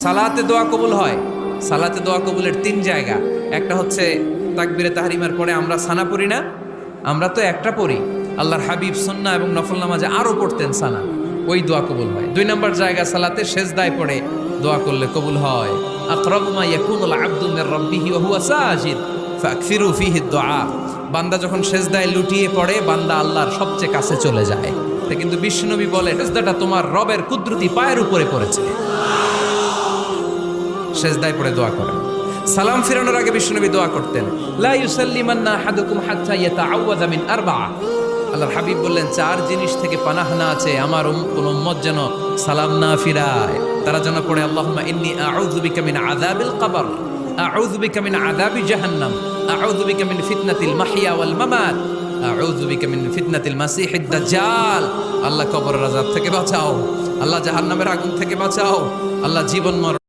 সালাতে দোয়া কবুল হয়। সালাতে দোয়া কবুলের 3 জায়গা। একটা হচ্ছে তাকবীরে তাহরিমার পরে আমরা সানা পড়ি না, আমরা তো একটা পড়ি। আল্লাহর হাবিব সুন্নাহ এবং নফল নামাজে আরো পড়তেন সানা, ওই দোয়া কবুল হয়। 2 নম্বর জায়গা সালাতে সেজদায় পড়ে দোয়া করলে কবুল হয়। আকরাবু মা ইয়াকুনুল আবদু মির রাব্বিহি ওয়া হুয়া সাজিদ ফাকসিরু ফিহি দুআ। বান্দা যখন সেজদায় লুটিয়ে পড়ে বান্দা আল্লাহর সবচেয়ে কাছে চলে যায়। তা কিন্তু বিশ্বনবী বলে সেজদাটা তোমার রবের কুদরতি পায়ের উপরে পড়েছে। সেজদায় পড়ে দোয়া করেন। সালাম ফিরানোর আগে বিশ্বনবী দোয়া করতেন, লা ইউসাল্লিমান্না আহাদুকুম হাত্তা ইয়াতাআওয়াযা মিন আরবা'a। আল্লাহর হাবিব বললেন 4 জিনিস থেকে পানাহ না আছে আমার কোন উম্মত যেন সালাম না ফিরায়। তারা যেন পড়ে আল্লাহুম্মা ইন্নী আউযু বিকা মিন আযাবিল কবর, আউযু বিকা মিন আযাবি জাহান্নাম, আউযু বিকা মিন ফিতনাতিল মাহইয়া ওয়াল মামাত, আউযু বিকা মিন ফিতনাতিল মাসিহিদ দাজ্জাল। আল্লাহ কবরের আযাব থেকে বাঁচাও, আল্লাহ জাহান্নামের আগুন থেকে বাঁচাও, আল্লাহ জীবন মরণ